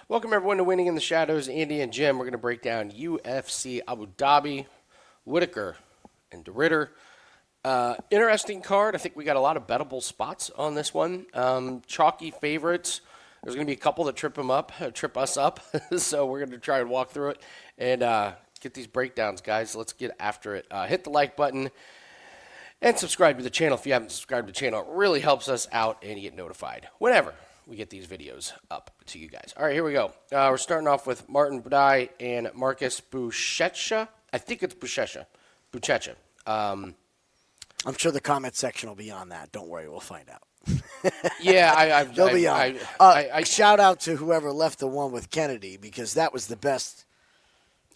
Welcome, everyone, to Winning in the Shadows. Andy and Jim, we're going to break down UFC Abu Dhabi, Whittaker, and De Ridder. Interesting card. I think we got a lot of bettable spots on this one. Chalky favorites. There's going to be a couple that trip us up. So we're going to try and walk through it and get these breakdowns, guys. Let's get after it. Hit the like button and subscribe to the channel if you haven't subscribed to the channel. It really helps us out and you get notified whenever we get these videos up to you guys. All right, here we go. We're starting off with Martin Buday and Marcus Buchecha. I think it's Buchecha. I'm sure the comment section will be on that. Don't worry, we'll find out. Yeah, they'll be on. Shout out to whoever left the one with Kennedy because that was the best.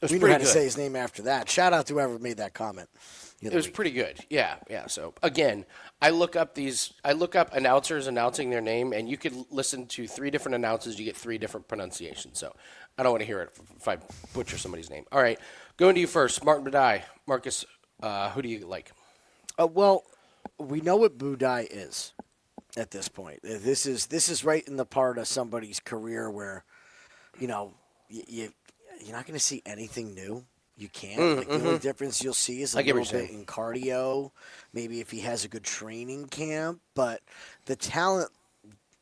We knew how to say his name after that. Shout out to whoever made that comment. It was pretty good. Yeah. So again, I look up announcers announcing their name, and you could listen to 3 different announcers. You get 3 different pronunciations. So I don't want to hear it if I butcher somebody's name. All right, going to you first, Martin Buday. Marcus, who do you like? Well, we know what Buday is at this point. This is right in the part of somebody's career where, you're not going to see anything new. You can't. The only difference you'll see is a little bit in cardio, maybe if he has a good training camp. But the talent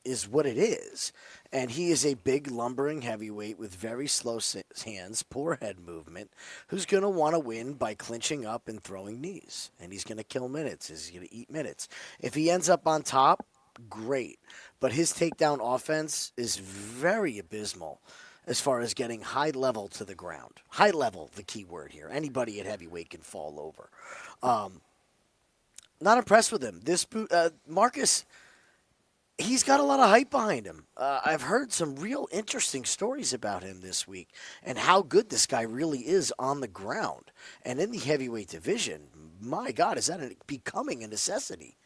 is what it is. And he is a big, lumbering heavyweight with very slow hands, poor head movement, who's going to want to win by clinching up and throwing knees. And he's going to kill minutes. He's going to eat minutes. If he ends up on top, great. But his takedown offense is very abysmal as far as getting high level to the ground. High level, the key word here. Anybody at heavyweight can fall over. Not impressed with him. This Marcus, he's got a lot of hype behind him. I've heard some real interesting stories about him this week and how good this guy really is on the ground. And in the heavyweight division, my God, is that becoming a necessity?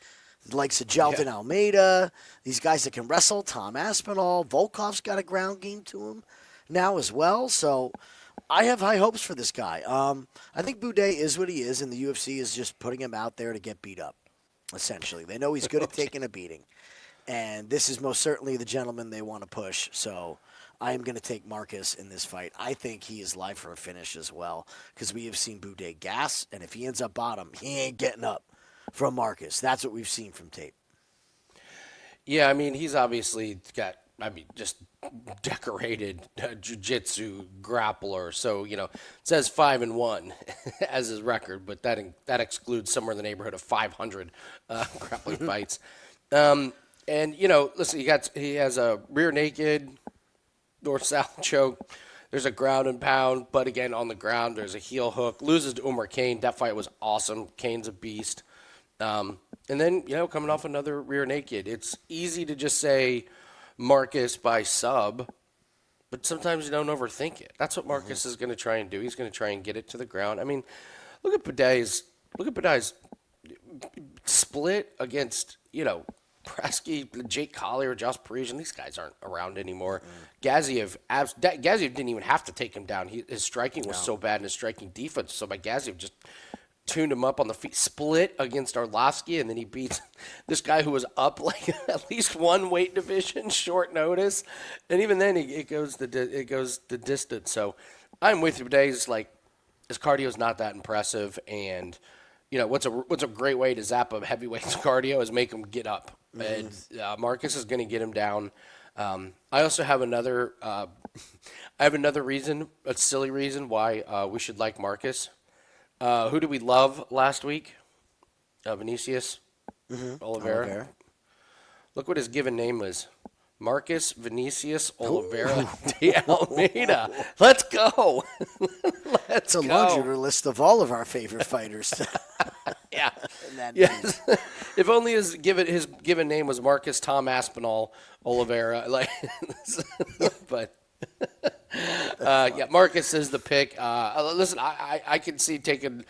Like Jalton Almeida, these guys that can wrestle, Tom Aspinall, Volkov's got a ground game to him now as well. So I have high hopes for this guy. I think Buday is what he is, and the UFC is just putting him out there to get beat up, essentially. They know he's good at taking a beating. And this is most certainly the gentleman they want to push. So I am going to take Marcus in this fight. I think he is live for a finish as well because we have seen Buday gas, and if he ends up bottom, he ain't getting up from Marcus. That's what we've seen from tape. Yeah, I mean, he's obviously got, just decorated jiu-jitsu grappler. So, it says 5-1 as his record, but that excludes somewhere in the neighborhood of 500 grappling fights. And, listen, he has a rear naked, north-south choke. There's a ground and pound, but again, on the ground, there's a heel hook. Loses to Umar Kane. That fight was awesome. Kane's a beast. And then, coming off another rear naked. It's easy to just say Marcus by sub, but sometimes you don't overthink it. That's what Marcus is going to try and do. He's going to try and get it to the ground. I mean, look at Buday's split against, Presky, Jake Collier, Josh Parisian. These guys aren't around anymore. Gaziev didn't even have to take him down. His striking was so bad and his striking defense. So Gaziev just tuned him up on the feet, split against Arlovsky, and then he beats this guy who was up like at least one weight division, short notice, and even then it goes the distance. So I'm with you today. His cardio is not that impressive, and what's a great way to zap a heavyweight's cardio is make him get up, and Marcus is going to get him down. I also have another reason, a silly reason why we should like Marcus. Who did we love last week? Vinicius Oliveira. Look what his given name was. Marcus Vinicius Oliveira de Almeida. Let's go. It's a laundry list of all of our favorite fighters. Yeah. Yes. If only his given name was Marcus Tom Aspinall Oliveira. But Marcus is the pick. Listen, I can see taking.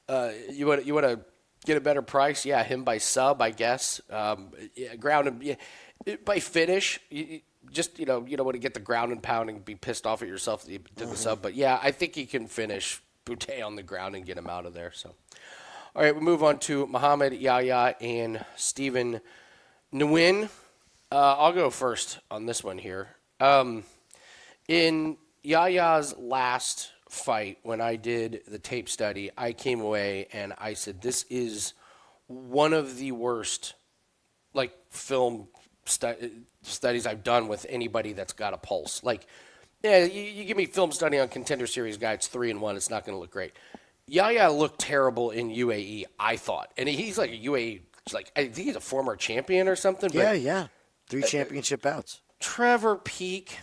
You want to get a better price? Yeah, him by sub, I guess. Ground and by finish. You don't want to get the ground and pound and be pissed off at yourself that you did the sub. But yeah, I think he can finish Buday on the ground and get him out of there. So, all right, we move on to Mohammad, Yahya, and Stephen Nguyen. I'll go first on this one here. In Yahya's last fight, when I did the tape study, I came away and I said, this is one of the worst, like, film studies I've done with anybody that's got a pulse. Like, yeah, you give me film study on Contender Series guy, it's 3-1, it's not going to look great. Yahya looked terrible in UAE, I thought. And he's like a UAE, like, I think he's a former champion or something. Yeah, but yeah. 3 championship bouts. Trevor Peak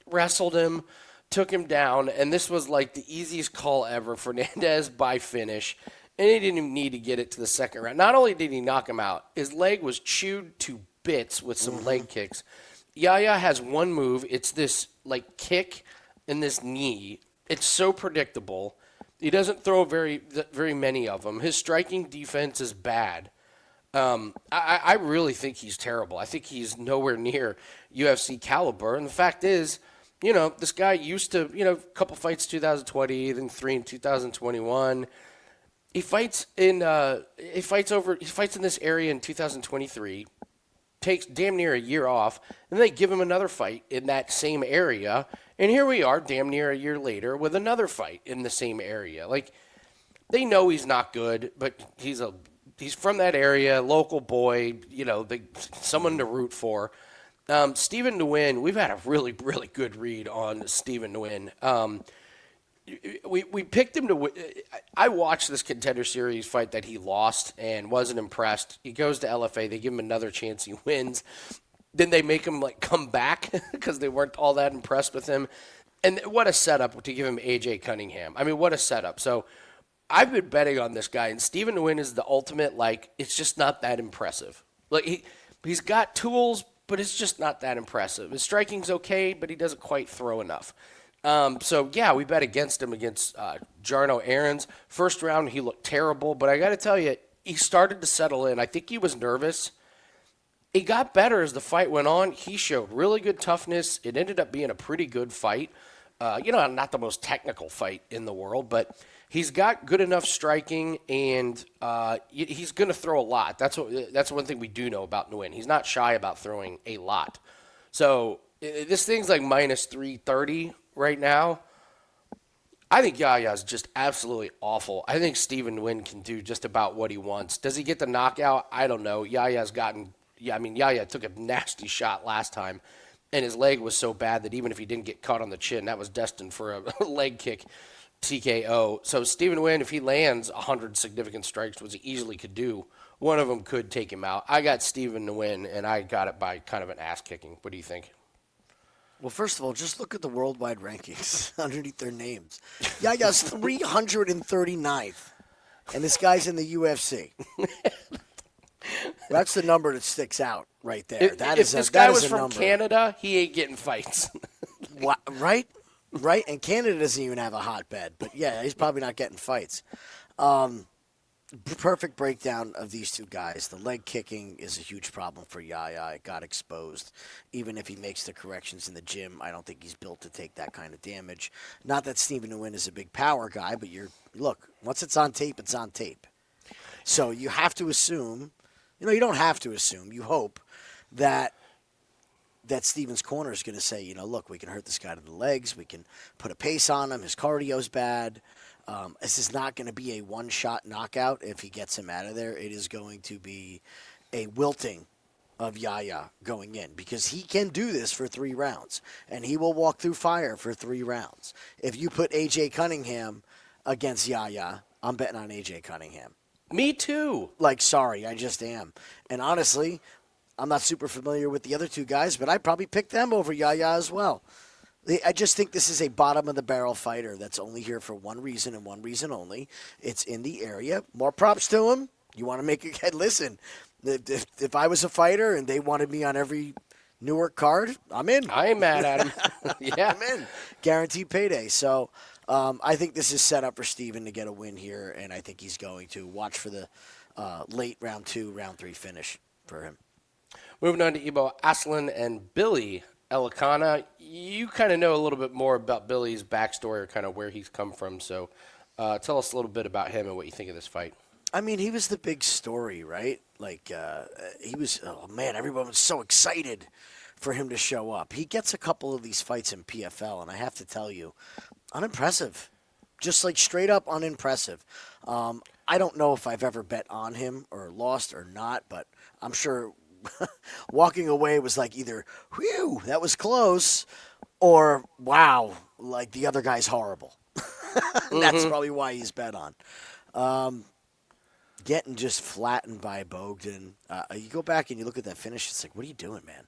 wrestled him, took him down, and this was like the easiest call ever. Fernandez by finish, and he didn't even need to get it to the second round. Not only did he knock him out, his leg was chewed to bits with some leg kicks. Yahya has one move. It's this like kick and this knee. It's so predictable. He doesn't throw very many of them. His striking defense is bad. I really think he's terrible. I think he's nowhere near UFC caliber. And the fact is, this guy used to, a couple fights 2020, then 3 in 2021. He fights in this area in 2023, takes damn near a year off, and they give him another fight in that same area. And here we are, damn near a year later, with another fight in the same area. Like, they know he's not good, but he's from that area, local boy, someone to root for. Stephen Nguyen, we've had a really, really good read on Stephen Nguyen. We picked him to – I watched this Contender Series fight that he lost and wasn't impressed. He goes to LFA. They give him another chance. He wins. Then they make him, come back because they weren't all that impressed with him. And what a setup to give him A.J. Cunningham. I mean, what a setup. So I've been betting on this guy, and Stephen Nguyen is the ultimate, it's just not that impressive. He's got tools, but it's just not that impressive. His striking's okay, but he doesn't quite throw enough. We bet against him against Jarno Aarons. First round, he looked terrible, but I got to tell you, he started to settle in. I think he was nervous. He got better as the fight went on. He showed really good toughness. It ended up being a pretty good fight. Not the most technical fight in the world, but he's got good enough striking, and he's going to throw a lot. That's one thing we do know about Nguyen. He's not shy about throwing a lot. So this thing's like minus 330 right now. I think Yahya's just absolutely awful. I think Stephen Nguyen can do just about what he wants. Does he get the knockout? I don't know. Yahya took a nasty shot last time, and his leg was so bad that even if he didn't get caught on the chin, that was destined for a leg kick TKO. So Stephen Nguyen, if he lands 100 significant strikes, which he easily could do, one of them could take him out. I got Stephen Nguyen, and I got it by kind of an ass kicking. What do you think? Well, first of all, just look at the worldwide rankings underneath their names. Yahya's 339th, and this guy's in the UFC. That's the number that sticks out right there. If this guy was from Canada, he ain't getting fights. What, right? Right? And Canada doesn't even have a hotbed. But, yeah, he's probably not getting fights. Perfect breakdown of these two guys. The leg kicking is a huge problem for Yahya. It got exposed. Even if he makes the corrections in the gym, I don't think he's built to take that kind of damage. Not that Stephen Nguyen is a big power guy, but look, once it's on tape, it's on tape. So you have to assume, you don't have to assume, you hope that Stephen's corner is going to say, look, we can hurt this guy to the legs. We can put a pace on him. His cardio's bad. This is not going to be a one-shot knockout if he gets him out of there. It is going to be a wilting of Yahya going in because he can do this for 3 rounds, and he will walk through fire for 3 rounds. If you put A.J. Cunningham against Yahya, I'm betting on A.J. Cunningham. Me too. Sorry, I just am. And honestly, I'm not super familiar with the other 2 guys, but I'd probably pick them over Yahya as well. I just think this is a bottom-of-the-barrel fighter that's only here for one reason and one reason only. It's in the area. More props to him. You want to make a head? Listen, if I was a fighter and they wanted me on every Newark card, I'm in. I ain't mad at him. Yeah. I'm in. Guaranteed payday. So I think this is set up for Stephen to get a win here, and I think he's going to watch for the late round 2, round 3 finish for him. Moving on to Ibo Aslan and Billy Elekana. You kind of know a little bit more about Billy's backstory or kind of where he's come from. So tell us a little bit about him and what you think of this fight. I mean, he was the big story, right? He was, everyone was so excited for him to show up. He gets a couple of these fights in PFL, and I have to tell you, unimpressive. Just like straight up unimpressive. I don't know if I've ever bet on him or lost or not, but I'm sure walking away was like either, whew, that was close, or wow, like the other guy's horrible. That's probably why he's bet on. Getting just flattened by Bogdan. You go back and you look at that finish, it's like, what are you doing, man?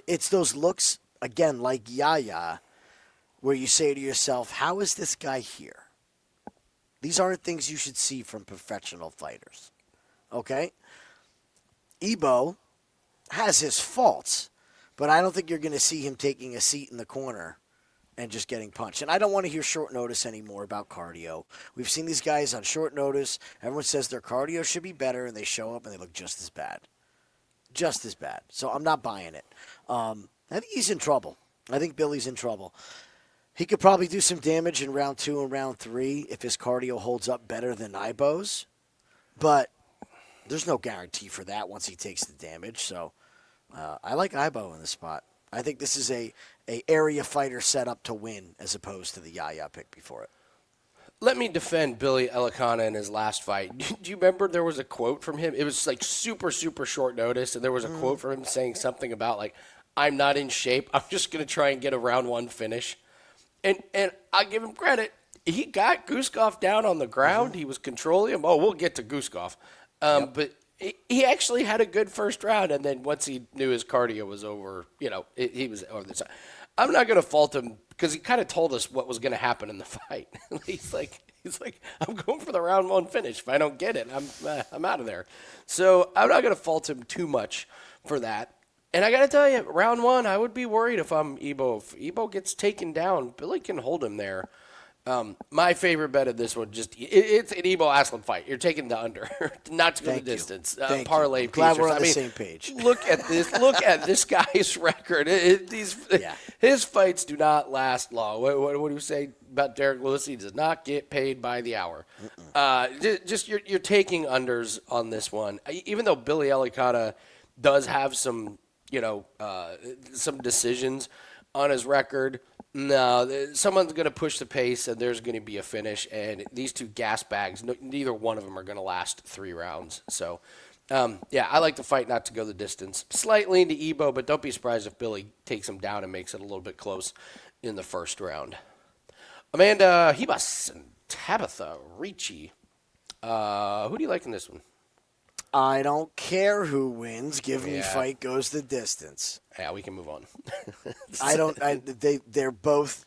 It's those looks, again, like Yahya, where you say to yourself, how is this guy here? These aren't things you should see from professional fighters. Okay? Ebo has his faults, but I don't think you're going to see him taking a seat in the corner and just getting punched. And I don't want to hear short notice anymore about cardio. We've seen these guys on short notice. Everyone says their cardio should be better, and they show up and they look just as bad. Just as bad. So I'm not buying it. I think he's in trouble. I think Billy's in trouble. He could probably do some damage in round 2 and round 3 if his cardio holds up better than Ibo's. But there's no guarantee for that once he takes the damage. So I like Ibo in the spot. I think this is a area fighter set up to win as opposed to the Yahya pick before it. Let me defend Billy Elekana in his last fight. Do you remember there was a quote from him? It was like super, super short notice, and there was a quote from him saying something about, like, I'm not in shape. I'm just going to try and get a round 1 finish. And I give him credit. He got Guskov down on the ground. He was controlling him. Oh, we'll get to Guskov. But he actually had a good first round, and then once he knew his cardio was over, he was over the side. I'm not going to fault him because he kind of told us what was going to happen in the fight. he's like, I'm going for the round 1 finish. If I don't get it, I'm out of there. So I'm not going to fault him too much for that. And I got to tell you, round 1, I would be worried if I'm Ebo. If Ebo gets taken down, Billy can hold him there. My favorite bet of this one, it's an Ebo Aslan fight. You're taking the under, not to go the distance. Parlay. Glad we're on the same page. Look at this. Look at this guy's record. His fights do not last long. What do you say about Derek Lewis? He does not get paid by the hour. You're taking unders on this one, even though Billy Elekana does have some decisions on his record. No, someone's going to push the pace, and there's going to be a finish. And these two gas bags, neither one of them are going to last 3 rounds. So, I like the fight not to go the distance. Slightly into Ebo, but don't be surprised if Billy takes him down and makes it a little bit close in the first round. Amanda Ribas and Tabatha Ricci. Who do you like in this one? I don't care who wins. Give me fight goes the distance. Yeah, we can move on. They're both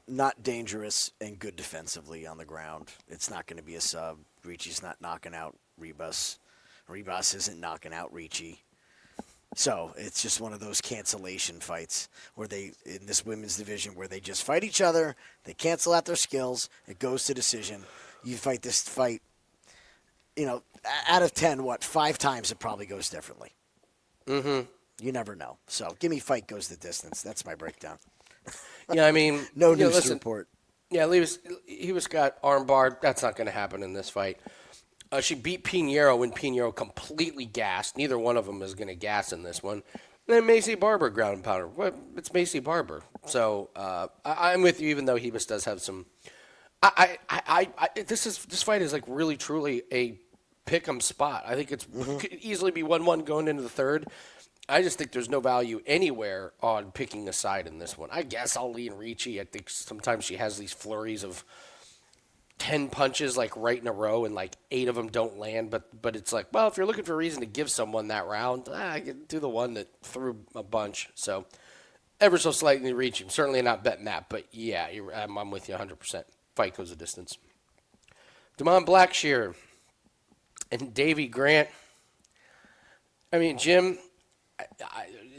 not dangerous and good defensively on the ground. It's not going to be a sub. Ricci's not knocking out Ribas. Ribas isn't knocking out Ricci. So it's just one of those cancellation fights where in this women's division, where they just fight each other. They cancel out their skills. It goes to decision. You fight this fight. Out of 10, 5 times it probably goes differently. Mm-hmm. You never know. So give me fight goes the distance. That's my breakdown. Yeah, I mean, no news to report. Yeah, he was got armbarred. That's not going to happen in this fight. She beat Pinheiro when Pinheiro completely gassed. Neither one of them is going to gas in this one. And then Macy Barber ground and pounder. Well, it's Macy Barber. So I'm with you, even though Ribas does have some. This fight is like really truly a pick'em spot. I think could easily be 1-1 going into the third. I just think there's no value anywhere on picking a side in this one. I guess I'll lean Ricci. I think sometimes she has these flurries of 10 punches like right in a row and like 8 of them don't land. But it's like, well, if you're looking for a reason to give someone that round, I can do the one that threw a bunch. So ever so slightly Ricci. I'm certainly not betting that. But yeah, I'm with you 100%. Fight goes a distance. DaMon Blackshear and Davey Grant. I mean, Jim,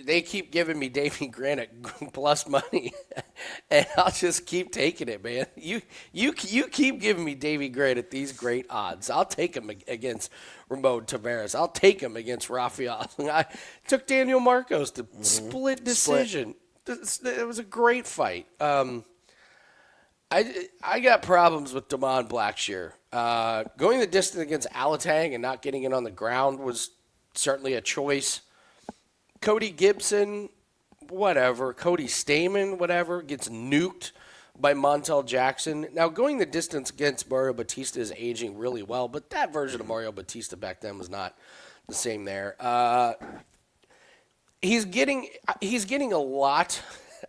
they keep giving me Davey Grant at plus money, and I'll just keep taking it, man. You keep giving me Davey Grant at these great odds. I'll take him against Ramon Tavares. I'll take him against Rafael. I took Daniel Marcos to split decision. It was a great fight. I got problems with DaMon Blackshear. Going the distance against Alatang and not getting it on the ground was certainly a choice. Cody Gibson, whatever. Cody Stamen, whatever, gets nuked by Montel Jackson. Now, going the distance against Mario Batista is aging really well, but that version of Mario Batista back then was not the same there. He's getting a lot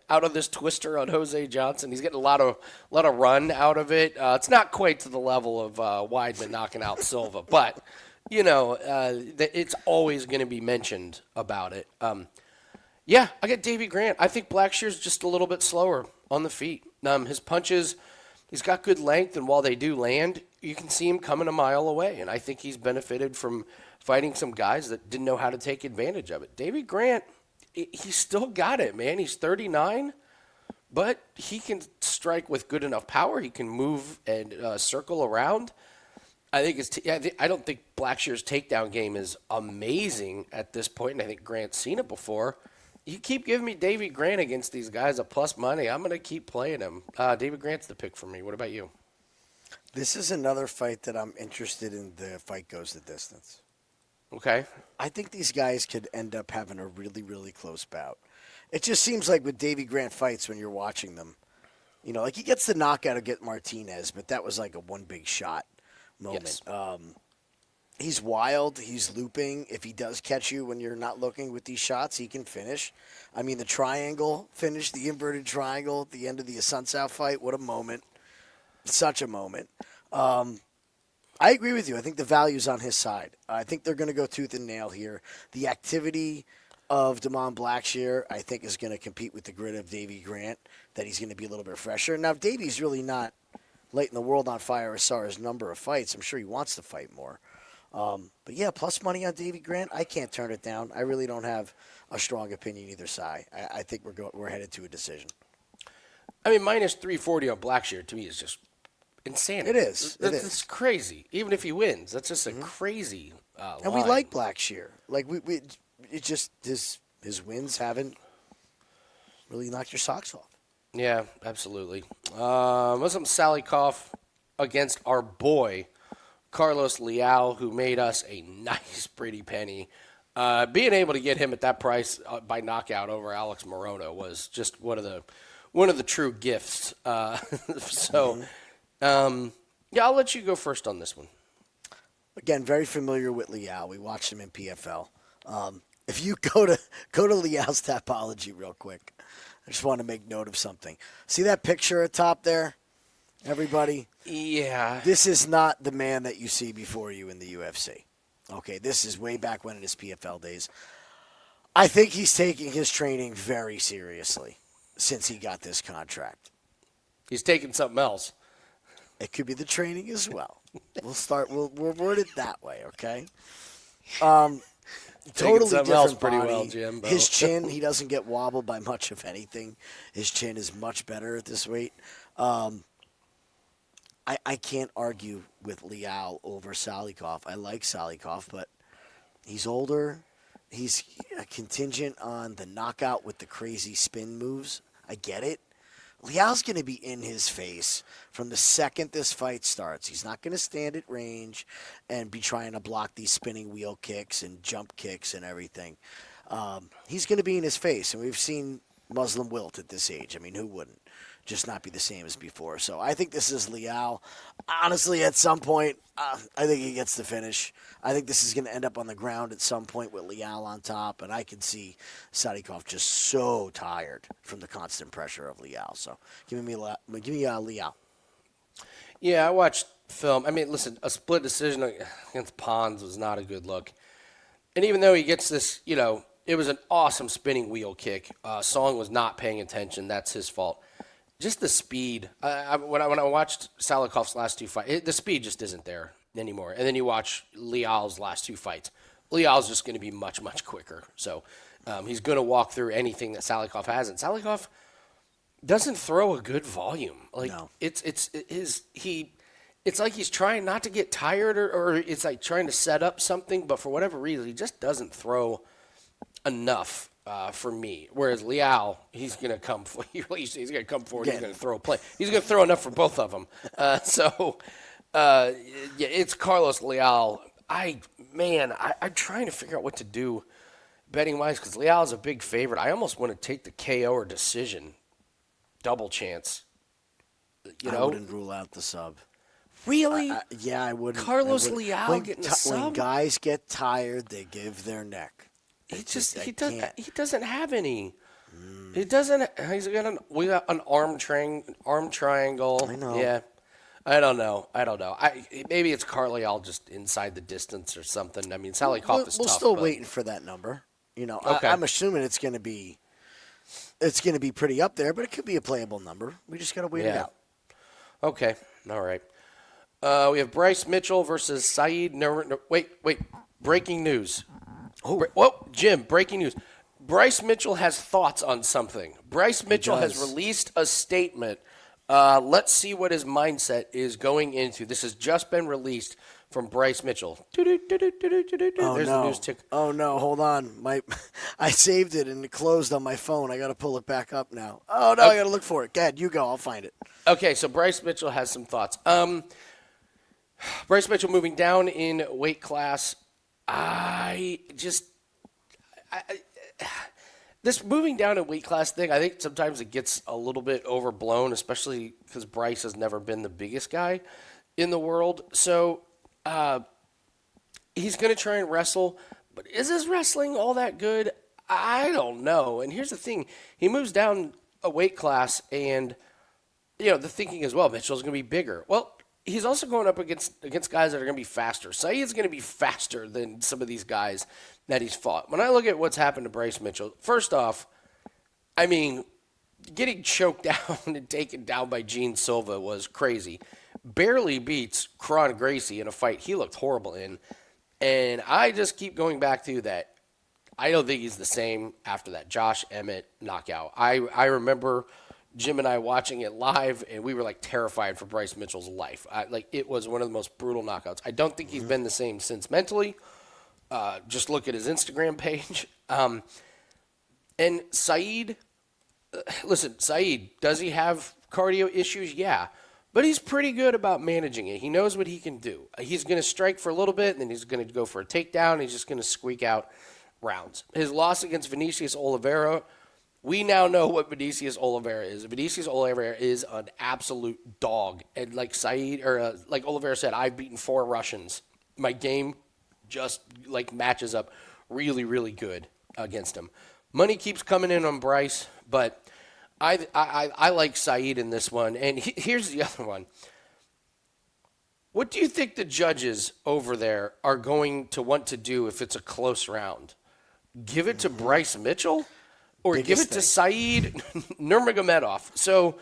out of this twister on Jose Johnson. He's getting a lot of run out of it. It's not quite to the level of Weidman knocking out Silva, but it's always going to be mentioned about it. Yeah, I got Davey Grant. I think Blackshear's just a little bit slower on the feet. His punches, he's got good length, and while they do land, you can see him coming a mile away. And I think he's benefited from fighting some guys that didn't know how to take advantage of it. Davey Grant, he's still got it, man. He's 39, but he can strike with good enough power. He can move and circle around. I don't think Blackshear's takedown game is amazing at this point, and I think Grant's seen it before. You keep giving me Davey Grant against these guys at plus money, I'm going to keep playing him. Davey Grant's the pick for me. What about you? This is another fight that I'm interested in. The fight goes the distance. Okay. I think these guys could end up having a really, really close bout. It just seems like with Davey Grant fights when you're watching them, like he gets the knockout against Martinez, but that was like a one big shot moment. Yes. He's wild. He's looping. If he does catch you when you're not looking with these shots, he can finish. I mean, the triangle finish, the inverted triangle at the end of the Asuncao fight, what a moment. Such a moment. I agree with you. I think the value's on his side. I think they're going to go tooth and nail here. The activity of DaMon Blackshear, I think, is going to compete with the grit of Davey Grant, that he's going to be a little bit fresher. Now, Davey's really not lighting the world on fire as far as number of fights. I'm sure he wants to fight more. But, yeah, plus money on Davey Grant, I can't turn it down. I really don't have a strong opinion either side. I think we're headed to a decision. I mean, minus 340 on Blackshear to me is just insanity. It is. It's crazy. Even if he wins, that's just a crazy And we line. like Blackshear. Like it just his wins haven't really knocked your socks off. Yeah, absolutely. Muslim Salikhov against our boy Carlos Leal, who made us a nice, pretty penny. Being able to get him at that price by knockout over Alex Morono was just one of the true gifts. Yeah, I'll let you go first on this one. Again, very familiar with Leal. We watched him in PFL. If you go to Leal's Tapology real quick, I just want to make note of something. See that picture at top there, everybody? Yeah. This is not the man that you see before you in the UFC. Okay, this is way back when in his PFL days. I think he's taking his training very seriously since he got this contract. He's taking something else. It could be the training as well. We'll word it that way, okay? Totally different pretty body. well, Jimbo. His chin, he doesn't get wobbled by much of anything. His chin is much better at this weight. I can't argue with Leal over Salikhov. I like Salikhov, but he's older. He's a contingent on the knockout with the crazy spin moves. I get it. Leal's going to be in his face from the second this fight starts. He's not going to stand at range and be trying to block these spinning wheel kicks and jump kicks and everything. He's going to be in his face, and we've seen Muslim wilt at this age. I mean, who wouldn't? Just not be the same as before. So I think this is Leal. Honestly, at some point, I think he gets the finish. I think this is going to end up on the ground at some point with Leal on top, and I can see Salikhov just so tired from the constant pressure of Leal. So give me Leal. Yeah, I watched film. I mean, listen, a split decision against Pons was not a good look. And even though he gets this, it was an awesome spinning wheel kick. Song was not paying attention. That's his fault. Just the speed. When I watched Salikhov's last two fights, the speed just isn't there anymore. And then you watch Leal's last two fights. Leal's just going to be much, much quicker. So he's going to walk through anything that Salikhov has. And Salikhov doesn't throw a good volume. No. It's like he's trying not to get tired or it's like trying to set up something. But for whatever reason, he just doesn't throw enough. For me, whereas Leal, he's going to come. He's going to come forward. He's going to throw a play. He's going to throw enough for both of them. It's Carlos Leal. I'm trying to figure out what to do betting wise, because Leal is a big favorite, I almost want to take the KO or decision. Double chance. I wouldn't rule out the sub. Really? Yeah, I wouldn't. Carlos I wouldn't. Leal getting a sub? When guys get tired, they give their neck. He doesn't have any. He doesn't. We got an arm triangle. I know. Yeah. I don't know. Maybe it's Carleal just inside the distance or something. I mean, Salikhov is tough. We're still but... waiting for that number. Okay. I'm assuming it's going to be pretty up there, but it could be a playable number. We just got to wait it out. Okay. All right. We have Bryce Mitchell versus Saeed. Wait. Breaking news. Whoa, Jim. Breaking news. Bryce Mitchell has thoughts on something. Bryce Mitchell has released a statement. Let's see what his mindset is going into. This has just been released from Bryce Mitchell. There's the news tick. Oh, no. Hold on. I saved it and it closed on my phone. I got to pull it back up now. Oh, no. I got to look for it. Go ahead. You go. I'll find it. Okay, so Bryce Mitchell has some thoughts. Bryce Mitchell moving down in weight class. This moving down in weight class thing, I think sometimes it gets a little bit overblown, especially because Bryce has never been the biggest guy in the world. So he's going to try and wrestle, but is his wrestling all that good? I don't know. And here's the thing. He moves down a weight class, and the thinking is, well, Mitchell's going to be bigger. Well, he's also going up against guys that are going to be faster. Saeed's going to be faster than some of these guys that he's fought. When I look at what's happened to Bryce Mitchell, first off, I mean, getting choked down and taken down by Gene Silva was crazy. Barely beats Kron Gracie in a fight he looked horrible in. And I just keep going back to that. I don't think he's the same after that Josh Emmett knockout. I remember Jim and I watching it live, and we were terrified for Bryce Mitchell's life. It was one of the most brutal knockouts. I don't think he's been the same since mentally. Just look at his Instagram page. And Saeed, listen, Saeed, does he have cardio issues? Yeah. But he's pretty good about managing it. He knows what he can do. He's going to strike for a little bit, and then he's going to go for a takedown. He's just going to squeak out rounds. His loss against Vinicius Oliveira, we now know what Vinicius Oliveira is. Vinicius Oliveira is an absolute dog. And like Oliveira said, I've beaten 4 Russians. My game just matches up really, really good against him. Money keeps coming in on Bryce, but I like Saeed in this one. And here's the other one. What do you think the judges over there are going to want to do if it's a close round? Give it to Bryce Mitchell or give it to Saeed Nurmagomedov? So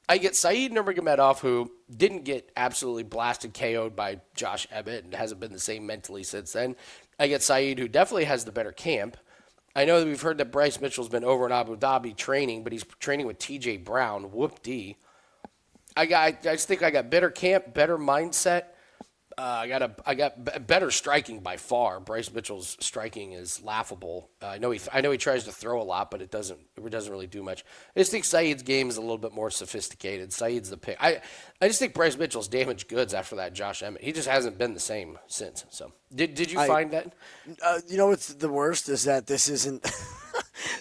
I get Saeed Nurmagomedov, who didn't get absolutely blasted KO'd by Josh Emmett and hasn't been the same mentally since then. I get Saeed, who definitely has the better camp. I know that we've heard that Bryce Mitchell's been over in Abu Dhabi training, but he's training with TJ Brown. Whoop-dee. I just think I got better camp, better mindset. I got better striking by far. Bryce Mitchell's striking is laughable. I know he tries to throw a lot, but it doesn't really do much. I just think Saeed's game is a little bit more sophisticated. Saeed's the pick. I just think Bryce Mitchell's damaged goods after that Josh Emmett. He just hasn't been the same since. So did you find that? What's the worst is that this isn't.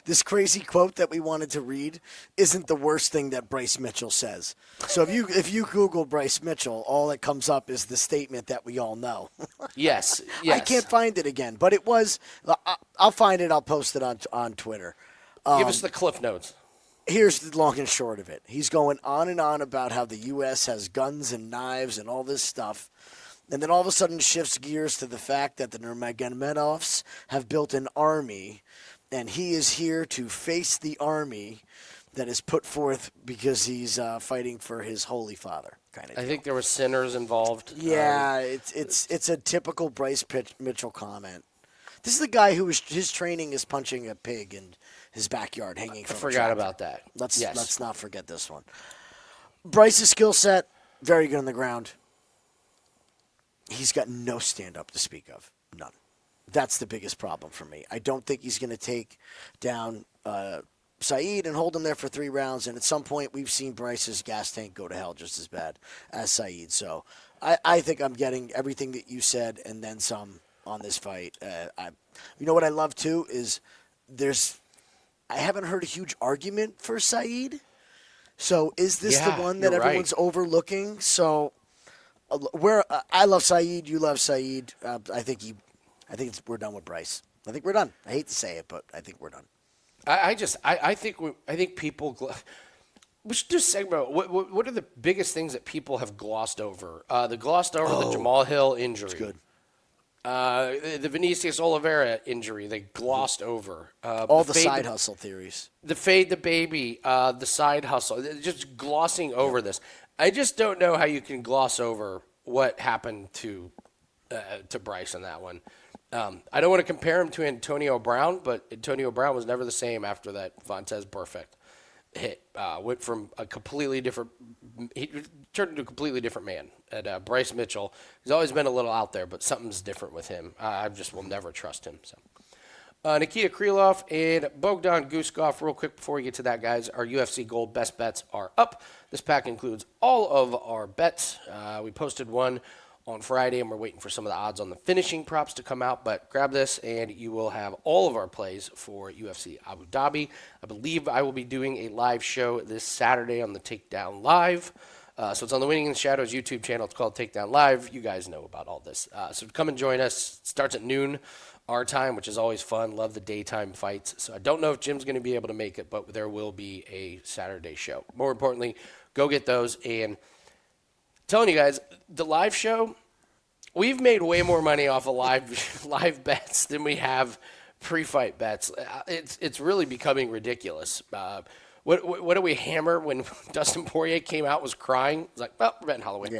This crazy quote that we wanted to read isn't the worst thing that Bryce Mitchell says. So if you Google Bryce Mitchell, all that comes up is the statement that we all know. Yes. I can't find it again, but it was. I'll find it. I'll post it on Twitter. Give us the cliff notes. Here's the long and short of it. He's going on and on about how the U.S. has guns and knives and all this stuff. And then all of a sudden shifts gears to the fact that the Nurmagomedovs have built an army, and he is here to face the army that is put forth because he's fighting for his holy father. Kind of. I think there were sinners involved. Yeah, it's a typical Bryce Mitchell comment. This is the guy who his training is punching a pig in his backyard, hanging from a forgot tractor. about that. Let's not forget this one. Bryce's skill set, very good on the ground. He's got no stand-up to speak of. None. That's the biggest problem for me. I don't think he's going to take down Saeed and hold him there for 3 rounds. And at some point, we've seen Bryce's gas tank go to hell just as bad as Saeed. So I think I'm getting everything that you said and then some on this fight. You know what I love too is I haven't heard a huge argument for Saeed. So is this the one that you're right. everyone's overlooking? So I love Saeed. You love Saeed. I think we're done with Bryce. I think we're done. I hate to say it, but I think we're done. I think people. We should just say about what are the biggest things that people have glossed over. They glossed over the Jamal Hill injury. It's good. The Vinicius Oliveira injury, they glossed over. All the side hustle theories. The fade the baby, the side hustle, just glossing over this. I just don't know how you can gloss over what happened to Bryce on that one. I don't want to compare him to Antonio Brown, but Antonio Brown was never the same after that Fontes perfect hit. Went from a completely different – he turned into a completely different man. And Bryce Mitchell, he's always been a little out there, but something's different with him. I just will never trust him. So, Nikita Krylov and Bogdan Guskov. Real quick before we get to that, guys, our UFC Gold best bets are up. This pack includes all of our bets. We posted one on Friday, and we're waiting for some of the odds on the finishing props to come out. But grab this, and you will have all of our plays for UFC Abu Dhabi. I believe I will be doing a live show this Saturday on the Takedown Live. So it's on the Winning in the Shadows YouTube channel. It's called Takedown Live. You guys know about all this. So come and join us. It starts at noon our time, which is always fun. Love the daytime fights. So I don't know if Jim's going to be able to make it, but there will be a Saturday show. More importantly, go get those. And telling you guys, the live show, we've made way more money off of live bets than we have pre-fight bets. It's really becoming ridiculous. What do we hammer when Dustin Poirier came out, was crying? It's like, well, we're betting Holloway.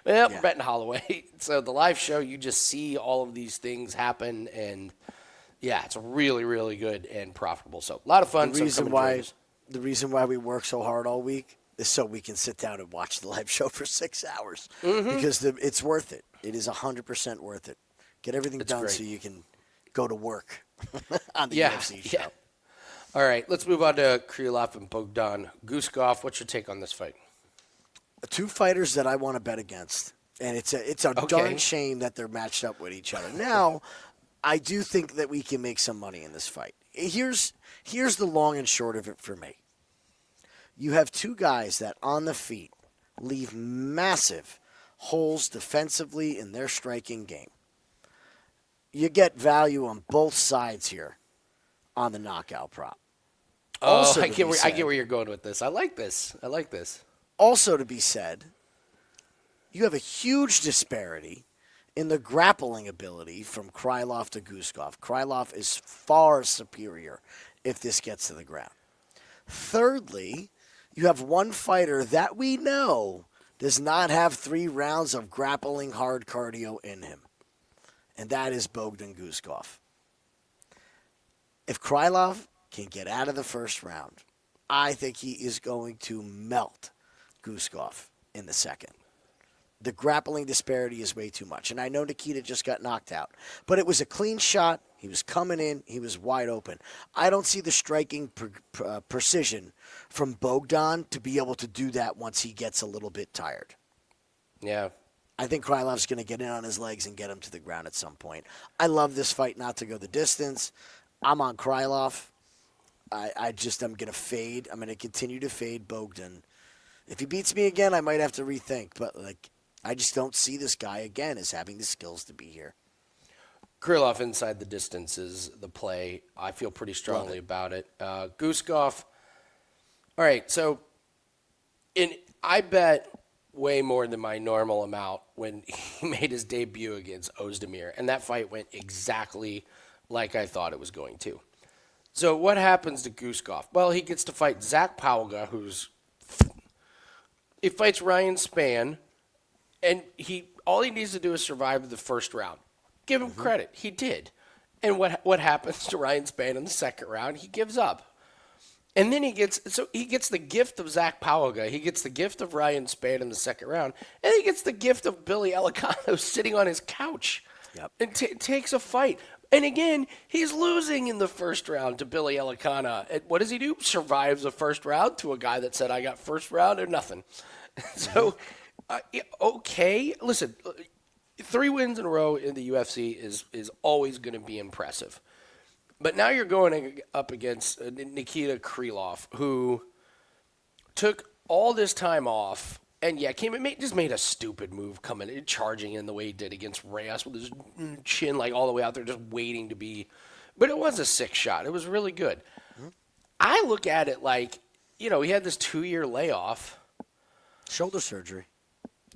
We're betting Holloway. So the live show, you just see all of these things happen, and yeah, it's really, really good and profitable. So a lot of fun. The reason why we work so hard all week is so we can sit down and watch the live show for 6 hours because it's worth it. It is 100% worth it. Get everything done so you can go to work on the UFC show. Yeah. All right, let's move on to Krylov and Bogdan Guskov. What's your take on this fight? Two fighters that I want to bet against, and it's a darn shame that they're matched up with each other. Now, I do think that we can make some money in this fight. Here's the long and short of it for me. You have two guys that on the feet leave massive holes defensively in their striking game. You get value on both sides here on the knockout prop. I get where you're going with this. I like this. Also to be said, you have a huge disparity in the grappling ability from Krylov to Guskov. Krylov is far superior if this gets to the ground. Thirdly, you have one fighter that we know does not have 3 rounds of grappling hard cardio in him, and that is Bogdan Guskov. If Krylov can get out of the first round, I think he is going to melt Guskov in the second. The grappling disparity is way too much. And I know Nikita just got knocked out, but it was a clean shot. He was coming in. He was wide open. I don't see the striking precision from Bogdan to be able to do that once he gets a little bit tired. Yeah. I think Krylov's going to get in on his legs and get him to the ground at some point. I love this fight not to go the distance. I'm on Krylov. I'm going to fade. I'm going to continue to fade Bogdan. If he beats me again, I might have to rethink. But I just don't see this guy again as having the skills to be here. Krylov inside the distance is the play. I feel pretty strongly about it. Guskov. All right, so I bet way more than my normal amount when he made his debut against Ozdemir, and that fight went exactly like I thought it was going to. So what happens to Guskov? Well, he gets to fight Zach Pauga, he fights Ryan Spann, and all he needs to do is survive the first round. Give him credit. He did. And what happens to Ryan Spann in the second round? He gives up. And then he gets the gift of Zach Pauga. He gets the gift of Ryan Spann in the second round. And he gets the gift of Billy Elekana sitting on his couch. Yep. And takes a fight. And again, he's losing in the first round to Billy Elekana. And what does he do? Survives the first round to a guy that said, I got first round or nothing. So, okay. Listen, 3 wins in a row in the UFC is always going to be impressive. But now you're going up against Nikita Krylov, who took all this time off and just made a stupid move coming in, charging in the way he did against Reyes with his chin like all the way out there, just waiting to be. But it was a sick shot. It was really good. Mm-hmm. I look at it like, he had this 2-year layoff. Shoulder surgery.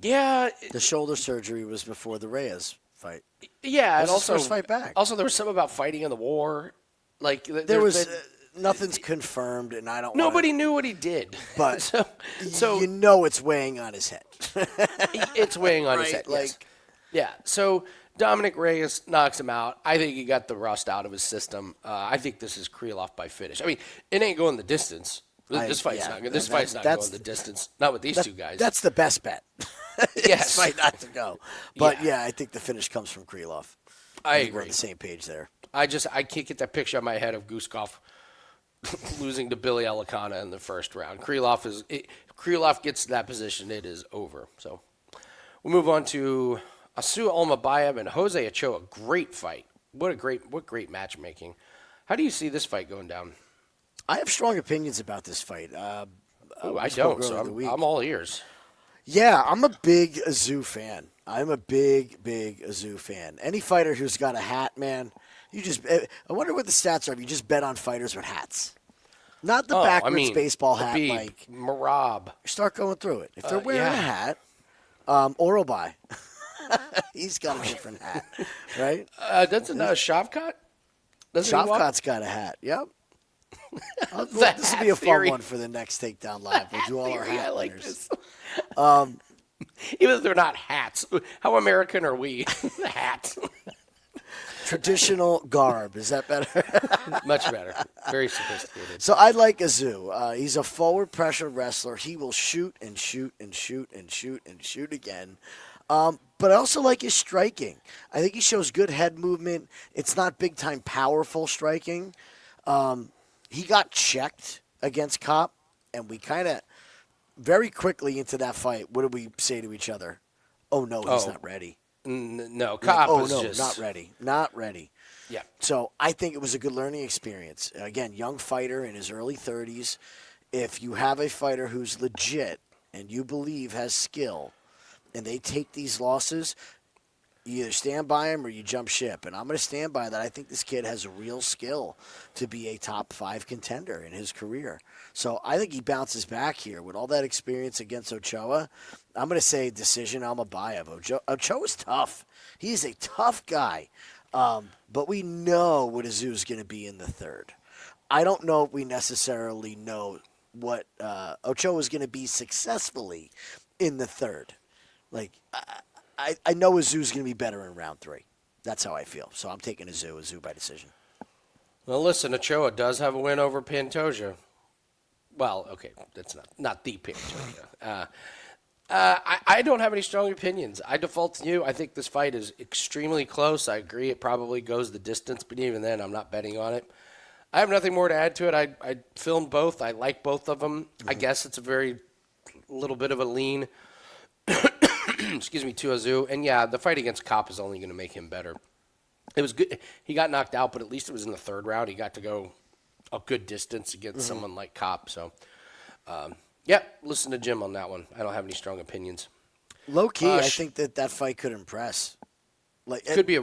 Yeah. The shoulder surgery was before the Reyes fight. Yeah, and also his first fight back. Also, there was something about fighting in the war. Like there was nothing's confirmed, and I don't. Nobody knew what he did, but so it's weighing on his head. It's weighing on his head. Yes. So Dominic Reyes knocks him out. I think he got the rust out of his system. I think this is Krylov by finish. I mean, it ain't going the distance. This fight's not. This fight's not going the distance. Not with these two guys. That's the best bet. Yes, fight not to go. But I think the finish comes from Krylov. I agree. We're on the same page there. I can't get that picture in my head of Guskov losing to Billy Elekana in the first round. Krylov gets to that position, it is over. So we'll move on to Almabayev and Jose Ochoa. Great fight. What great matchmaking. How do you see this fight going down? I have strong opinions about this fight. I don't, so I'm all ears. Yeah, I'm a big Azu fan. I'm a big Azu fan. Any fighter who's got a hat, man, I wonder what the stats are if you just bet on fighters with hats. Not the backwards baseball hat like Marab. Start going through it. If they're wearing a hat, Orobai. He's got a different hat, right? Doesn't Shavkat? Shavkat's got a hat, yep. This will be a fun one for the next Takedown Live. We'll do all our hat winners. Even if they're not hats. How American are we? The hats. Traditional garb. Is that better? Much better. Very sophisticated. So I like Azu. He's a forward pressure wrestler. He will shoot and shoot and shoot and shoot and shoot again. But I also like his striking. I think he shows good head movement. It's not big-time powerful striking. He got checked against Kopp, and we kind of very quickly into that fight, what did we say to each other? Oh, no, he's not ready. No, Kopp was just... not ready. Not ready. Yeah. So I think it was a good learning experience. Again, young fighter in his early 30s. If you have a fighter who's legit and you believe has skill and they take these losses, you either stand by him or you jump ship. And I'm going to stand by that. I think this kid has a real skill to be a top 5 contender in his career. So I think he bounces back here with all that experience against Ochoa. I'm going to say decision Almabayev. Ochoa's tough. He's a tough guy. But we know what Azu's going to be in the third. I don't know if we necessarily know what Ochoa's going to be successfully in the third. Like, I know Azu's going to be better in round 3. That's how I feel. So I'm taking Azu by decision. Well, listen, Ochoa does have a win over Pantoja. Well, okay, that's not the Pantoja. I don't have any strong opinions. I default to you. I think this fight is extremely close. I agree it probably goes the distance, but even then, I'm not betting on it. I have nothing more to add to it. I filmed both. I like both of them. Mm-hmm. I guess it's a very little bit of a lean excuse me, to Azu. And, yeah, the fight against Kopp is only going to make him better. It was good. He got knocked out, but at least it was in the third round. He got to go a good distance against someone like Kopp. So, listen to Jim on that one. I don't have any strong opinions. Low key, I think that fight could impress. Like could be a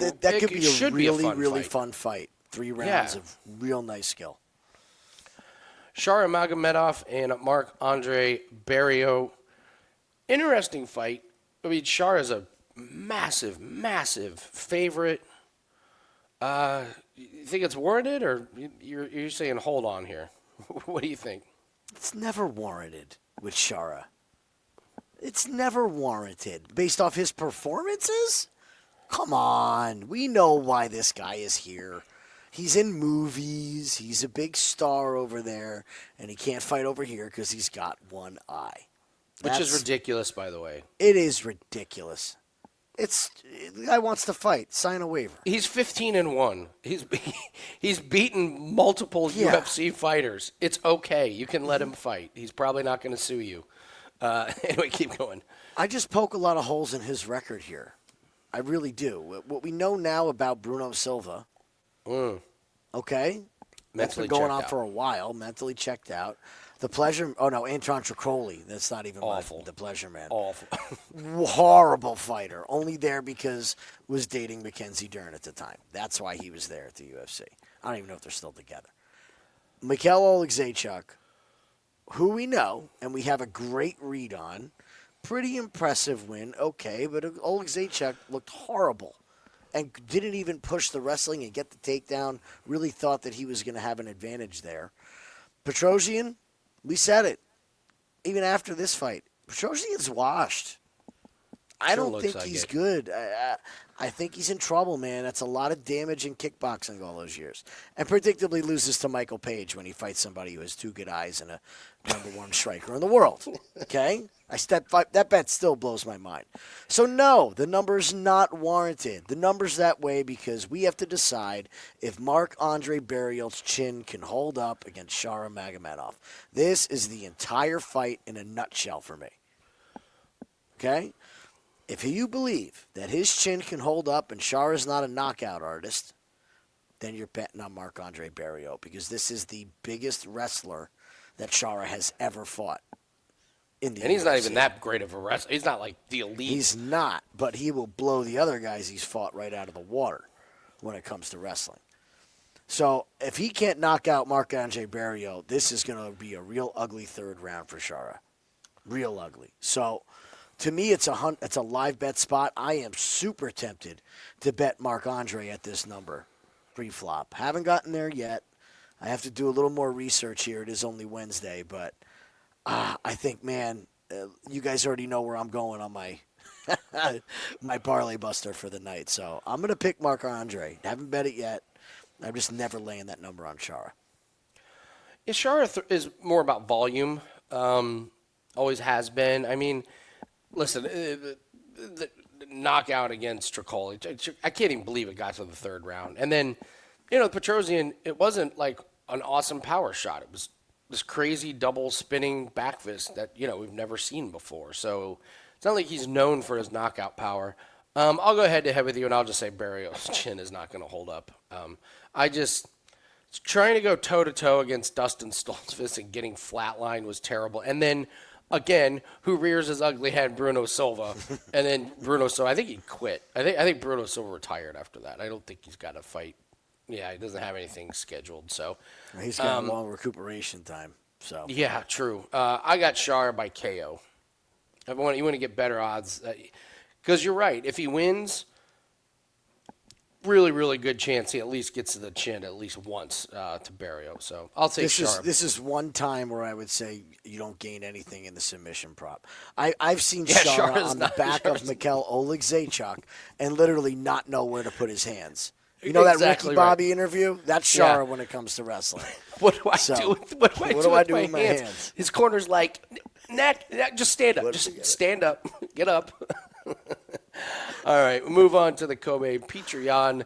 really fun fight. 3 rounds of real nice skill. Shara Magomedov and Marc-Andre Barriault. Interesting fight. I mean, Shara is a massive, massive favorite. You think it's warranted, or you're saying hold on here? What do you think? It's never warranted with Shara. It's never warranted. Based off his performances? Come on. We know why this guy is here. He's in movies. He's a big star over there, and he can't fight over here because he's got one eye. Which is ridiculous, by the way. It is ridiculous. The guy wants to fight. Sign a waiver. He's 15-1. He's beaten multiple UFC fighters. It's okay. You can let him fight. He's probably not going to sue you. Anyway, keep going. I just poke a lot of holes in his record here. I really do. What we know now about Bruno Silva, okay? That's Mentally been going checked on out. for a while. Mentally checked out. The pleasure. Oh no, Anton Tricoli. That's not even Awful. the pleasure man. Awful. Horrible fighter. Only there because was dating Mackenzie Dern at the time. That's why he was there at the UFC. I don't even know if they're still together. Mikhail Oleksiejczuk, who we know and we have a great read on, pretty impressive win. Okay, but Oleksiejczuk looked horrible and didn't even push the wrestling and get the takedown. Really thought that he was going to have an advantage there. Petrosian, we said it. Even after this fight, Petrosian's washed. I don't think he's good. I think he's in trouble, man. That's a lot of damage in kickboxing all those years. And predictably loses to Michael Page when he fights somebody who has two good eyes and a number one striker in the world. Okay? That bet still blows my mind. So, no, the number's not warranted. The number's that way because we have to decide if Marc-Andre Barriault's chin can hold up against Shara Magomedov. This is the entire fight in a nutshell for me. Okay? If you believe that his chin can hold up and Shara's not a knockout artist, then you're betting on Marc-Andre Barriault because this is the biggest wrestler that Shara has ever fought. And he's not even that great of a wrestler. He's not like the elite. He's not, but he will blow the other guys he's fought right out of the water when it comes to wrestling. So if he can't knock out Marc-Andre Barriault, this is going to be a real ugly third round for Shara. Real ugly. So to me, it's a live bet spot. I am super tempted to bet Marc-Andre at this number pre-flop. Haven't gotten there yet. I have to do a little more research here. It is only Wednesday, but I think, man, you guys already know where I'm going on my my parlay buster for the night. So I'm going to pick Marc-Andre. Haven't bet it yet. I'm just never laying that number on Shara. Yeah, Shara is more about volume. Always has been. I mean, listen, the knockout against Tricoli, I can't even believe it got to the third round. And then, Petrosian, it wasn't like an awesome power shot. It was this crazy double spinning back fist that, we've never seen before. So it's not like he's known for his knockout power. I'll go head to head with you, and I'll just say Barriault's chin is not going to hold up. Trying to go toe-to-toe against Dustin Stoltzfus and getting flatlined was terrible. And then, again, who rears his ugly head? Bruno Silva. And then Bruno Silva, I think he quit. I think Bruno Silva retired after that. I don't think he's got a fight. Yeah, he doesn't have anything scheduled. So he's got a long recuperation time. So yeah, true. I got Shara by KO. You want to get better odds because you're right. If he wins, really, really good chance he at least gets to the chin at least once to Barriault. So I'll take Shara. This is one time where I would say you don't gain anything in the submission prop. I've seen Shara on the back of Mikhail Oleksiejczuk and literally not know where to put his hands. You know exactly that Ricky Bobby interview? That's Shara when it comes to wrestling. What do I do? What do I do with my hands? His corner's like, neck, just stand up. Just stand up. Get up. All right, we'll move on to the Kobe Petr Yan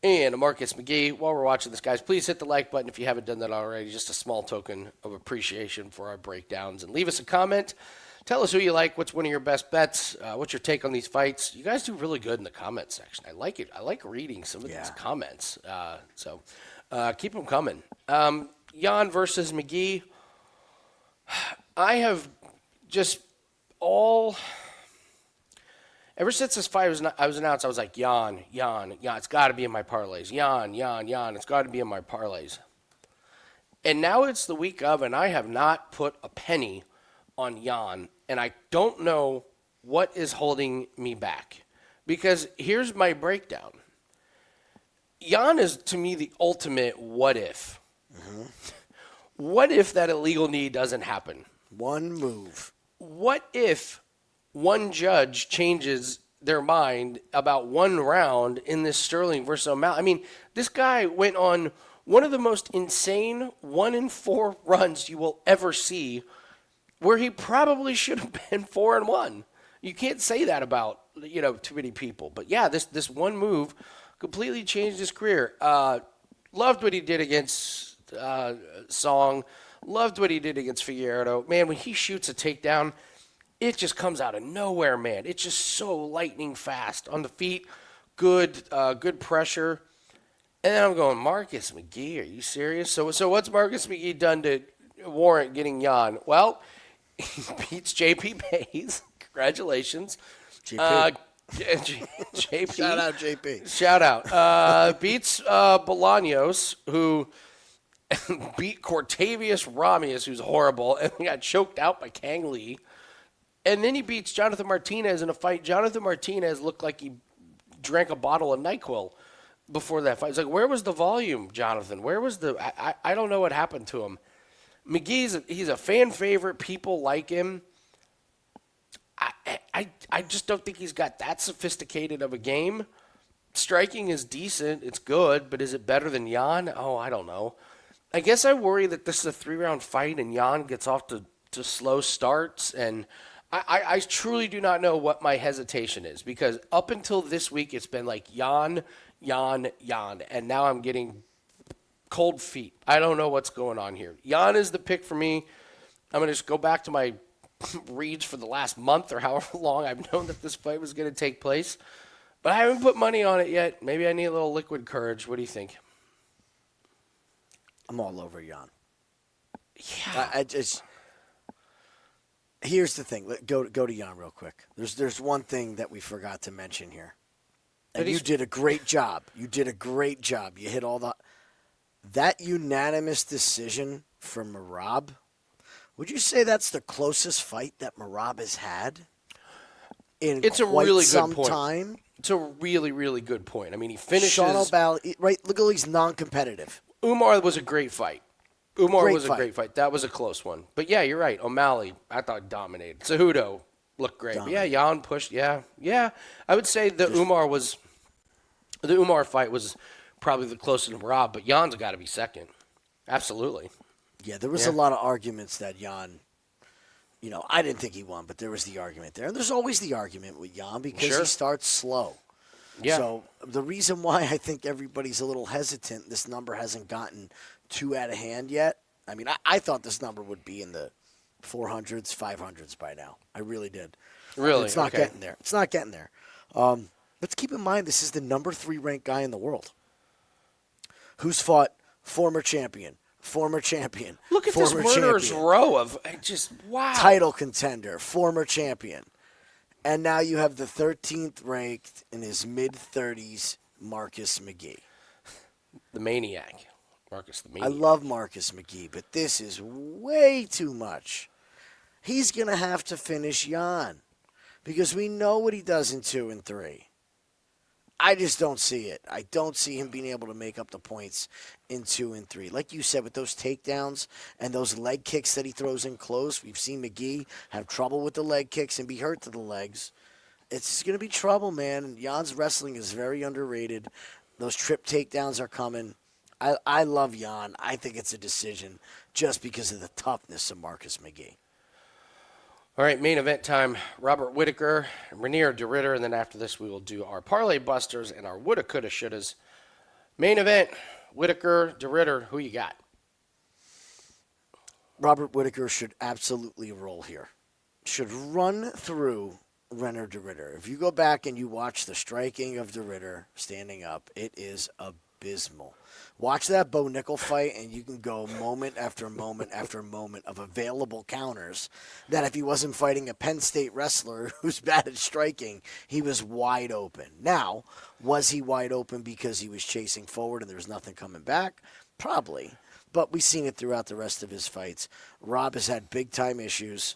and Marcus McGee. While we're watching this, guys, please hit the like button if you haven't done that already. Just a small token of appreciation for our breakdowns. And leave us a comment. Tell us who you like. What's one of your best bets? What's your take on these fights? You guys do really good in the comment section. I like it. I like reading some of these comments. So keep them coming. Yan versus McGee. I have just ever since this fight was announced, I was like, Yan. It's got to be in my parlays. Yan. It's got to be in my parlays. And now it's the week of, and I have not put a penny on Yan, and I don't know what is holding me back. Because here's my breakdown. Yan is, to me, the ultimate what if. Mm-hmm. What if that illegal knee doesn't happen? One move. What if one judge changes their mind about one round in this Sterling versus O'Malley? I mean, this guy went on one of the most insane 1-4 runs you will ever see, where he probably should have been 4-1. You can't say that about, too many people. But yeah, this one move completely changed his career. Loved what he did against Song. Loved what he did against Figueiredo. Man, when he shoots a takedown, it just comes out of nowhere, man. It's just so lightning fast on the feet. Good pressure. And then I'm going, Marcus McGee, are you serious? So what's Marcus McGee done to warrant getting Jan? Well, he beats JP Mays. Congratulations. JP. JP. Shout out, JP. Shout out. Beats Bolaños, who beat Cortavius Ramius, who's horrible, and got choked out by Kang Lee. And then he beats Jonathan Martinez in a fight. Jonathan Martinez looked like he drank a bottle of NyQuil before that fight. It's like, where was the volume, Jonathan? Where was the... I don't know what happened to him. He's a fan favorite. People like him. I just don't think he's got that sophisticated of a game. Striking is decent. It's good, but is it better than Jan? Oh, I don't know. I guess I worry that this is a 3-round fight and Jan gets off to slow starts. And I truly do not know what my hesitation is, because up until this week, it's been like Jan. And now I'm getting cold feet. I don't know what's going on here. Jan is the pick for me. I'm going to just go back to my reads for the last month or however long I've known that this fight was going to take place. But I haven't put money on it yet. Maybe I need a little liquid courage. What do you think? I'm all over Jan. Yeah. I just... Here's the thing. Go to Jan real quick. There's one thing that we forgot to mention here. And you did a great job. You hit all the... That unanimous decision for Merab, would you say that's the closest fight that Merab has had in it's quite a really some good point. time? It's a really, really good point. I mean, he finishes... Sean O'Malley, right? Look at he's non-competitive. Umar was a great fight. A great fight. That was a close one. But yeah, you're right. O'Malley, I thought, dominated. Cejudo looked great. But yeah, Jan pushed. Yeah. I would say the Umar fight was probably the closest to Rob, but Jan's got to be second. Absolutely. Yeah, there was a lot of arguments that Jan, I didn't think he won, but there was the argument there. And there's always the argument with Jan because he starts slow. Yeah. So the reason why I think everybody's a little hesitant, this number hasn't gotten too out of hand yet. I mean, I thought this number would be in the 400s, 500s by now. I really did. Really? It's not getting there. Let's keep in mind this is the number 3 ranked guy in the world who's fought former champion. Look at this murderer's row of just, wow. Title contender, former champion. And now you have the 13th ranked in his mid-30s, Marcus McGee. The maniac. Marcus the maniac. I love Marcus McGee, but this is way too much. He's going to have to finish Jan because we know what he does in 2 and 3. I just don't see it. I don't see him being able to make up the points in 2 and 3. Like you said, with those takedowns and those leg kicks that he throws in close, we've seen McGee have trouble with the leg kicks and be hurt to the legs. It's going to be trouble, man. Jan's wrestling is very underrated. Those trip takedowns are coming. I love Jan. I think it's a decision just because of the toughness of Marcus McGee. All right, main event time. Robert Whittaker, Reinier De Ridder, and then after this we will do our Parlay Busters and our Woulda, Coulda, Shouldas. Main event, Whittaker, De Ridder, who you got? Robert Whittaker should absolutely roll here. Should run through Reinier De Ridder. If you go back and you watch the striking of De Ridder standing up, it is abysmal. Watch that Bo Nickel fight, and you can go moment after moment after moment of available counters that if he wasn't fighting a Penn State wrestler who's bad at striking, he was wide open. Now, was he wide open because he was chasing forward and there was nothing coming back? Probably. But we've seen it throughout the rest of his fights. Rob has had big-time issues.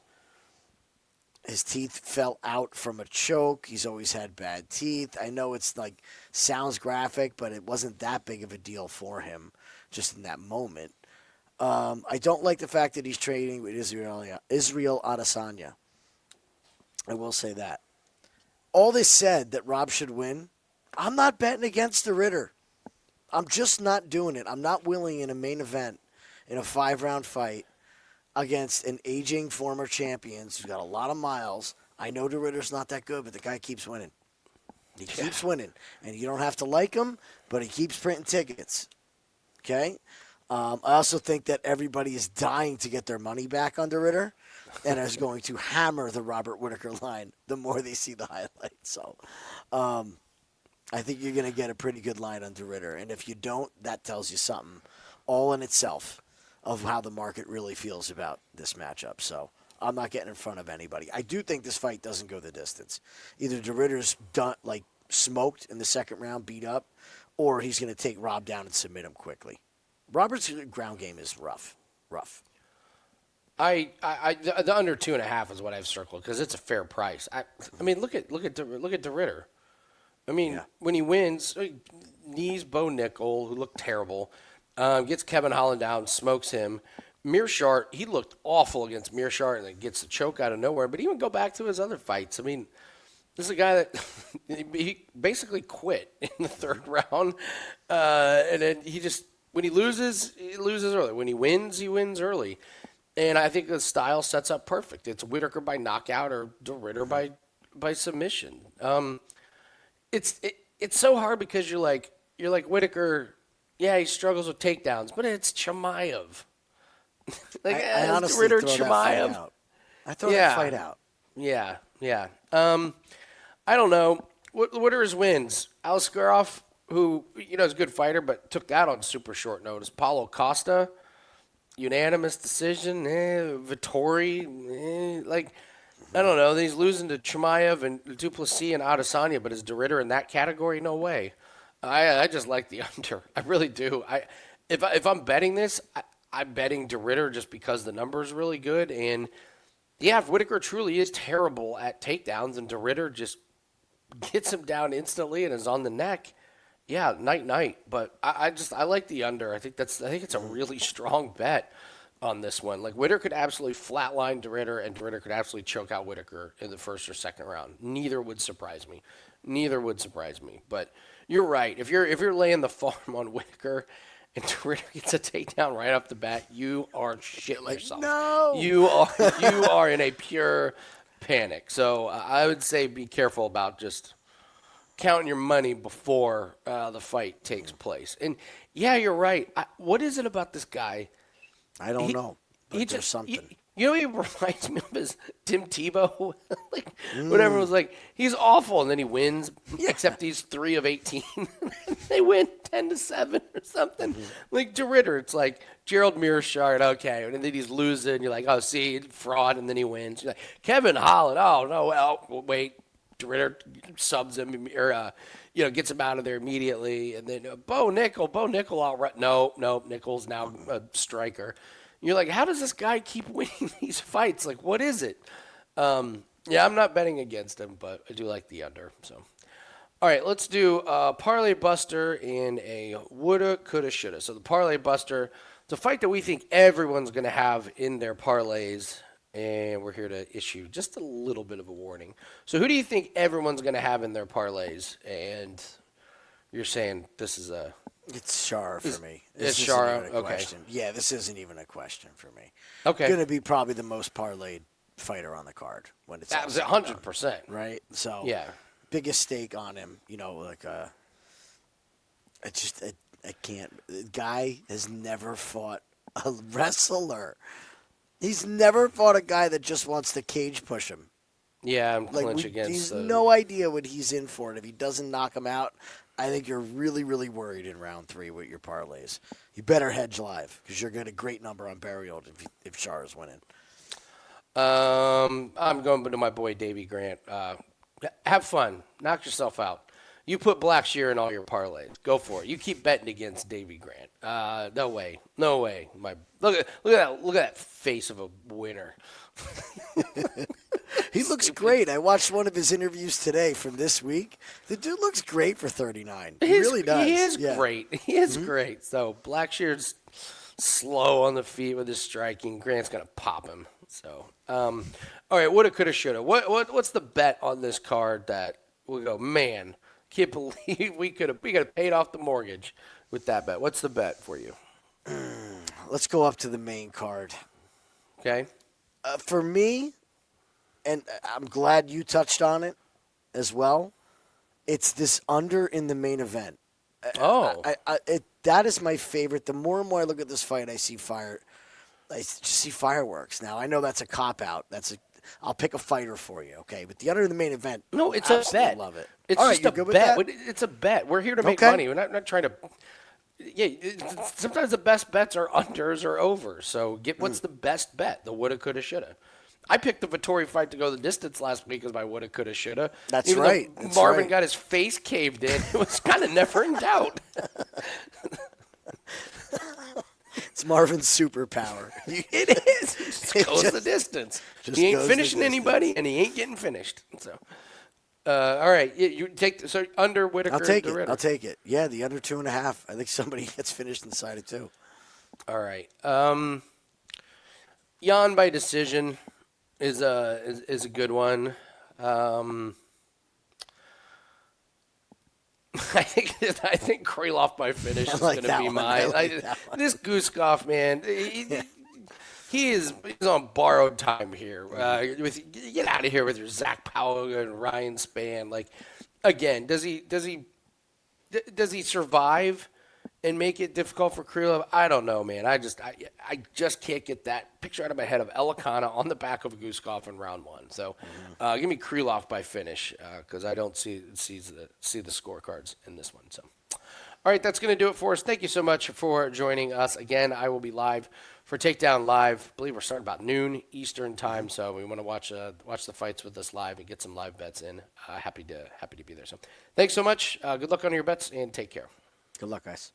His teeth fell out from a choke. He's always had bad teeth. I know it's sounds graphic, but it wasn't that big of a deal for him just in that moment. I don't like the fact that he's trading with Israel Adesanya. I will say that. All this said that Rob should win, I'm not betting against the Ridder. I'm just not doing it. I'm not willing in a main event, in a 5-round fight, against an aging former champion who's got a lot of miles. I know De Ridder's not that good, but the guy keeps winning. He keeps winning. And you don't have to like him, but he keeps printing tickets. Okay? I also think that everybody is dying to get their money back on De Ridder and is going to hammer the Robert Whittaker line the more they see the highlights. So I think you're going to get a pretty good line on De Ridder. And if you don't, that tells you something all in itself of how the market really feels about this matchup. So I'm not getting in front of anybody. I do think this fight doesn't go the distance. Either De Ridder's done, like smoked in the second round, beat up, or he's going to take Rob down and submit him quickly. Robert's ground game is rough. The under 2.5 is what I've circled because it's a fair price. I mean, look at De Ridder. I mean, when he wins, knees Bo Nickel, who looked terrible, gets Kevin Holland down, smokes him. Mearshart, he looked awful against Mearshart and then gets the choke out of nowhere. But even go back to his other fights. I mean, this is a guy that he basically quit in the third round, and then when he loses early. When he wins early. And I think the style sets up perfect. It's Whittaker by knockout or De Ridder by submission. It's so hard because you're like Whittaker. Yeah, he struggles with takedowns, but it's Chimaev. I honestly De Ridder, throw that Chimaev. fight out. I throw that fight out. Yeah. I don't know. Whittaker's wins. Aliskerov, who is a good fighter, but took that on super short notice. Paulo Costa. Unanimous decision, Vittori, I don't know. He's losing to Chimaev and Duplessis and Adesanya, but is De Ridder in that category? No way. I just like the under. I really do. If I'm betting this, I'm betting De Ridder just because the number is really good. And yeah, if Whittaker truly is terrible at takedowns and De Ridder just gets him down instantly and is on the neck. Yeah, night. But I like the under. I think it's a really strong bet on this one. Like Whittaker could absolutely flatline De Ridder, and De Ridder could absolutely choke out Whittaker in the first or second round. Neither would surprise me. But you're right. If you're laying the farm on Whittaker and De Ridder gets a takedown right off the bat, you are shitting yourself. No, you are in a pure panic. So I would say be careful about just counting your money before the fight takes place. And yeah, you're right. What is it about this guy? I don't know. But there's something. He reminds me of his Tim Tebow. Whatever was like, he's awful, and then he wins. Yeah. Except he's 3 of 18. They win 10-7 or something. Like De Ridder, it's like Gerald Mearshart, okay, and then he's losing. You're like, oh, see, fraud, and then he wins. You're like Kevin Holland, oh no, well, wait. De Ridder subs him or gets him out of there immediately, and then Bo Nickel outright. No, Nickel's now a striker. You're like, how does this guy keep winning these fights? Like, what is it? I'm not betting against him, but I do like the under. So, all right, let's do a parlay buster and a woulda, coulda, shoulda. So the parlay buster, it's a fight that we think everyone's going to have in their parlays. And we're here to issue just a little bit of a warning. So who do you think everyone's going to have in their parlays? And you're saying this is a... It's Shara for me. It's Shara? Okay. Question. Yeah, this isn't even a question for me. Okay. Going to be probably the most parlayed fighter on the card when it's... That was 100%. Right? So, yeah. Biggest stake on him, I can't... The guy has never fought a wrestler. He's never fought a guy that just wants to cage push him. Yeah, I'm clinch against. He's no idea what he's in for, and if he doesn't knock him out, I think you're really, really worried in round 3 with your parlays. You better hedge live because you're getting a great number on Barriault if Shara's winning. I'm going to my boy Davey Grant. Have fun, knock yourself out. You put Blackshear in all your parlays. Go for it. You keep betting against Davey Grant. No way. Look at that face of a winner. He looks great. I watched one of his interviews today from this week. The dude looks great for 39. He really does. He is great. He is great. So Blackshear's slow on the feet with his striking. Grant's gonna pop him. So all right, woulda, coulda, shoulda. What's the bet on this card that we'll go, man? Can't believe we could have paid off the mortgage with that bet. What's the bet for you? Let's go up to the main card. Okay. For me, and I'm glad you touched on it as well, it's this under in the main event. Oh. That is my favorite. The more and more I look at this fight, I see just see fireworks. Now I know that's a cop out. I'll pick a fighter for you, okay? But the under the main event, No, it's a absolutely bet. love it. It's All just right, a you're good with bet. that? It's a bet. We're here to make Okay. money. We're not trying to. Yeah, sometimes the best bets are unders or overs. So what's the best bet? The woulda, coulda, shoulda. I picked the Vettori fight to go the distance last week as my woulda, coulda, shoulda. That's Even right. though That's Marvin right. got his face caved in. It was kind of never in doubt. It's Marvin's superpower. It is. He just goes the distance. He ain't goes the finishing anybody, and he ain't getting finished. So, all right, you take under Whittaker. I'll take De it. Ridder. I'll take it. Yeah, the under 2.5. I think somebody gets finished inside it too. All right. Jan by decision is a good one. I think Krylov by finish is like going to that be one. mine. I like that one. This Guskov, man, he's on borrowed time here. Get out of here with your Zach Powell and Ryan Spann. Like, again, does he survive and make it difficult for Krylov? I don't know, man. I just can't get that picture out of my head of Elekana on the back of Guskov in round one. So give me Krylov by finish because I don't see the scorecards in this one. So, all right, that's going to do it for us. Thank you so much for joining us. Again, I will be live for Takedown Live. I believe we're starting about noon Eastern time, so we want to watch the fights with us live and get some live bets in. Happy to be there. So, thanks so much. Good luck on your bets and take care. Good luck, guys.